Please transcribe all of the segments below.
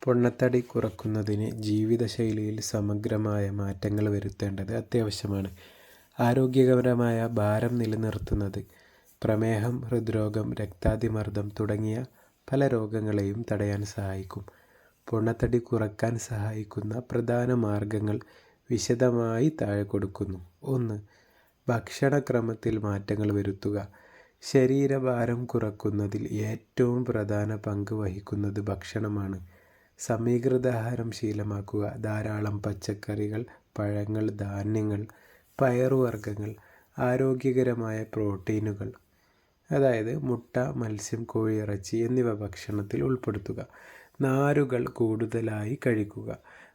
പൊണ്ണത്തടി കുറയ്ക്കുന്നതിന് ജീവിതശൈലിയിൽ സമഗ്രമായ മാറ്റങ്ങൾ വരുത്തേണ്ടത് അത്യാവശ്യമാണ്. ആരോഗ്യകരമായ ഭാരം നിലനിർത്തുന്നത് പ്രമേഹം, ഹൃദ്രോഗം, രക്താതിമർദ്ദം തുടങ്ങിയ പല രോഗങ്ങളെയും തടയാൻ സഹായിക്കും. പൊണ്ണത്തടി കുറയ്ക്കാൻ സഹായിക്കുന്ന പ്രധാന മാർഗങ്ങൾ വിശദമായി താഴെ കൊടുക്കുന്നു. 1. ഭക്ഷണക്രമത്തിൽ മാറ്റങ്ങൾ വരുത്തുക. ശരീരഭാരം കുറയ്ക്കുന്നതിൽ ഏറ്റവും പ്രധാന പങ്ക് വഹിക്കുന്നത് ഭക്ഷണമാണ്. സമീകൃതാഹാരം ശീലമാക്കുക. ധാരാളം പച്ചക്കറികൾ, പഴങ്ങൾ, ധാന്യങ്ങൾ, പയറുവർഗ്ഗങ്ങൾ, ആരോഗ്യകരമായ പ്രോട്ടീനുകൾ അതായത് മുട്ട, മത്സ്യം, കോഴിയിറച്ചി എന്നിവ ഭക്ഷണത്തിൽ ഉൾപ്പെടുത്തുക. നാരുകൾ കൂടുതലായി കഴിക്കുക.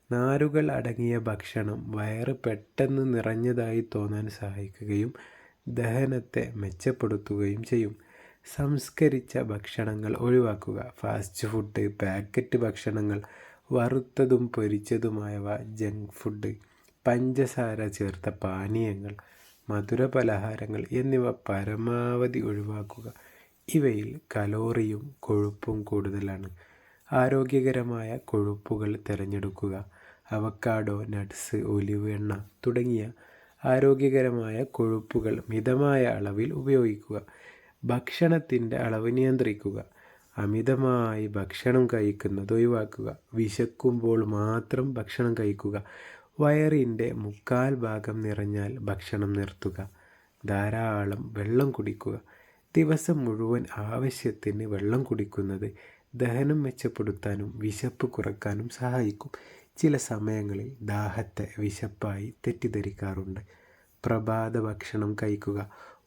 നാരുകൾ അടങ്ങിയ ഭക്ഷണം വയറ് പെട്ടെന്ന് നിറഞ്ഞതായി തോന്നാൻ സഹായിക്കുകയും ദഹനത്തെ മെച്ചപ്പെടുത്തുകയും ചെയ്യും. സംസ്കരിച്ച ഭക്ഷണങ്ങൾ ഒഴിവാക്കുക. ഫാസ്റ്റ് ഫുഡ്, പാക്കറ്റ് ഭക്ഷണങ്ങൾ, വറുത്തതും പൊരിച്ചതുമായവ, ജങ്ക് ഫുഡ്, പഞ്ചസാര ചേർത്ത പാനീയങ്ങൾ, മധുരപലഹാരങ്ങൾ എന്നിവ പരമാവധി ഒഴിവാക്കുക. ഇവയിൽ കലോറിയും കൊഴുപ്പും കൂടുതലാണ്. ആരോഗ്യകരമായ കൊഴുപ്പുകൾ തിരഞ്ഞെടുക്കുക. അവക്കാഡോ, നട്ട്സ്, ഒലിവ് എണ്ണ തുടങ്ങിയ ആരോഗ്യകരമായ കൊഴുപ്പുകൾ മിതമായ അളവിൽ ഉപയോഗിക്കുക. ഭക്ഷണത്തിൻ്റെ അളവ് നിയന്ത്രിക്കുക. അമിതമായി ഭക്ഷണം കഴിക്കുന്നത് ഒഴിവാക്കുക. വിശക്കുമ്പോൾ മാത്രം ഭക്ഷണം കഴിക്കുക. വയറിൻ്റെ 3/4 ഭാഗം നിറഞ്ഞാൽ ഭക്ഷണം നിർത്തുക. ധാരാളം വെള്ളം കുടിക്കുക. ദിവസം മുഴുവൻ ആവശ്യത്തിന് വെള്ളം കുടിക്കുന്നത് ദഹനം മെച്ചപ്പെടുത്താനും വിശപ്പ് കുറയ്ക്കാനും സഹായിക്കും. ചില സമയങ്ങളിൽ ദാഹത്തെ വിശപ്പായി തെറ്റിദ്ധരിക്കാറുണ്ട്. പ്രഭാത ഭക്ഷണം കഴിക്കുക.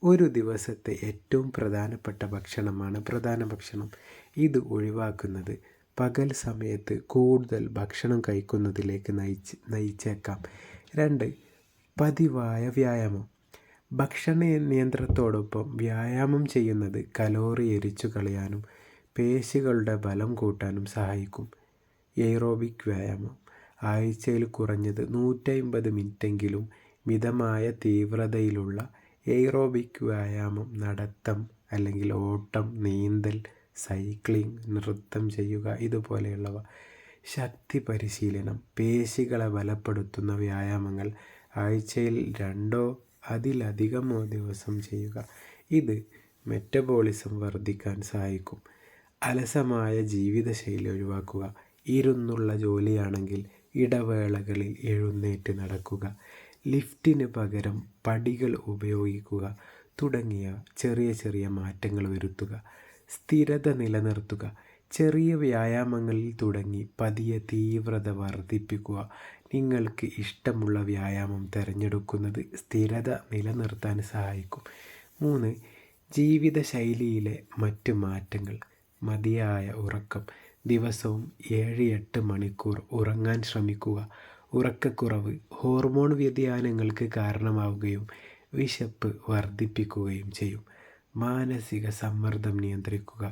ഒരു ദിവസത്തെ ഏറ്റവും പ്രധാനപ്പെട്ട ഭക്ഷണമാണ് പ്രധാന ഭക്ഷണം. ഇത് ഒഴിവാക്കുന്നത് പകൽ സമയത്ത് കൂടുതൽ ഭക്ഷണം കഴിക്കുന്നതിലേക്ക് നയിച്ചേക്കാം. 2. പതിവായ വ്യായാമം. ഭക്ഷണ നിയന്ത്രണത്തോടൊപ്പം വ്യായാമം ചെയ്യുന്നത് കലോറി എരിച്ചു കളയാനും പേശികളുടെ ബലം കൂട്ടാനും സഹായിക്കും. എയ്റോബിക് വ്യായാമം. ആഴ്ചയിൽ കുറഞ്ഞത് 150 മിനിറ്റെങ്കിലും മിതമായ തീവ്രതയിലുള്ള എയ്റോബിക് വ്യായാമം, നടത്തം അല്ലെങ്കിൽ ഓട്ടം, നീന്തൽ, സൈക്ലിംഗ്, നൃത്തം ചെയ്യുക ഇതുപോലെയുള്ളവ. ശക്തി പരിശീലനം. പേശികളെ ബലപ്പെടുത്തുന്ന വ്യായാമങ്ങൾ ആഴ്ചയിൽ 2 അതിലധികമോ ദിവസം ചെയ്യുക. ഇത് മെറ്റബോളിസം വർദ്ധിക്കാൻ സഹായിക്കും. അലസമായ ജീവിതശൈലി ഒഴിവാക്കുക. ഇരുന്നുള്ള ജോലിയാണെങ്കിൽ ഇടവേളകളിൽ എഴുന്നേറ്റ് നടക്കുക. ലിഫ്റ്റിന് പകരം പടികൾ ഉപയോഗിക്കുക തുടങ്ങിയ ചെറിയ ചെറിയ മാറ്റങ്ങൾ വരുത്തുക. സ്ഥിരത നിലനിർത്തുക. ചെറിയ വ്യായാമങ്ങളിൽ തുടങ്ങി പതിയെ തീവ്രത വർദ്ധിപ്പിക്കുക. നിങ്ങൾക്ക് ഇഷ്ടമുള്ള വ്യായാമം തിരഞ്ഞെടുക്കുന്നത് സ്ഥിരത നിലനിർത്താൻ സഹായിക്കും. 3. ജീവിതശൈലിയിലെ മറ്റ് മാറ്റങ്ങൾ. മതിയായ ഉറക്കം. ദിവസവും 7-8 മണിക്കൂർ ഉറങ്ങാൻ ശ്രമിക്കുക. ഉറക്കക്കുറവ് ഹോർമോൺ വ്യതിയാനങ്ങൾക്ക് കാരണമാവുകയും വിശപ്പ് വർദ്ധിപ്പിക്കുകയും ചെയ്യും. മാനസിക സമ്മർദ്ദം നിയന്ത്രിക്കുക.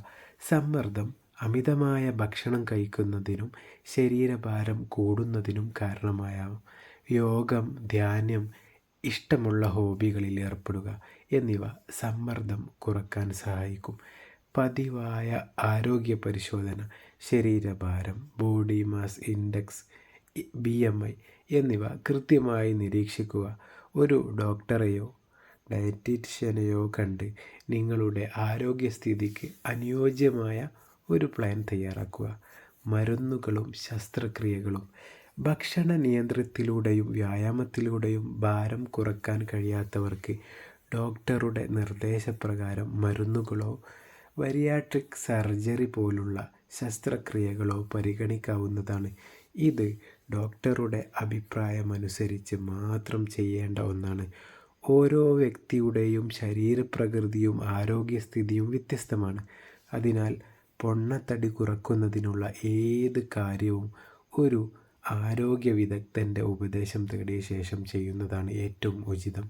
സമ്മർദ്ദം അമിതമായ ഭക്ഷണം കഴിക്കുന്നതിനും ശരീരഭാരം കൂടുന്നതിനും കാരണമായാവും. യോഗം, ധ്യാനം, ഇഷ്ടമുള്ള ഹോബികളിൽ ഏർപ്പെടുക എന്നിവ സമ്മർദ്ദം കുറയ്ക്കാൻ സഹായിക്കും. പതിവായ ആരോഗ്യ പരിശോധന. ശരീരഭാരം, ബോഡി മാസ് ഇൻഡെക്സ്, BMI എന്നിവ കൃത്യമായി നിരീക്ഷിക്കുക. ഒരു ഡോക്ടറെയോ ഡയറ്റീഷ്യനെയോ കണ്ട് നിങ്ങളുടെ ആരോഗ്യസ്ഥിതിക്ക് അനുയോജ്യമായ ഒരു പ്ലാൻ തയ്യാറാക്കുക. മരുന്നുകളും ശസ്ത്രക്രിയകളും. ഭക്ഷണ നിയന്ത്രണത്തിലൂടെയും വ്യായാമത്തിലൂടെയും ഭാരം കുറയ്ക്കാൻ കഴിയാത്തവർക്ക് ഡോക്ടറുടെ നിർദ്ദേശപ്രകാരം മരുന്നുകളോ ബരിയാട്രിക് സർജറി പോലുള്ള ശസ്ത്രക്രിയകളോ പരിഗണിക്കാവുന്നതാണ്. ഇത് ഡോക്ടറുടെ അഭിപ്രായമനുസരിച്ച് മാത്രം ചെയ്യേണ്ട ഒന്നാണ്. ഓരോ വ്യക്തിയുടെയും ശരീരപ്രകൃതിയും ആരോഗ്യസ്ഥിതിയും വ്യത്യസ്തമാണ്. അതിനാൽ പൊണ്ണത്തടി കുറയ്ക്കുന്നതിനുള്ള ഏത് കാര്യവും ഒരു ആരോഗ്യ വിദഗ്ധൻ്റെ ഉപദേശം തേടിയ ശേഷം ചെയ്യുന്നതാണ് ഏറ്റവും ഉചിതം.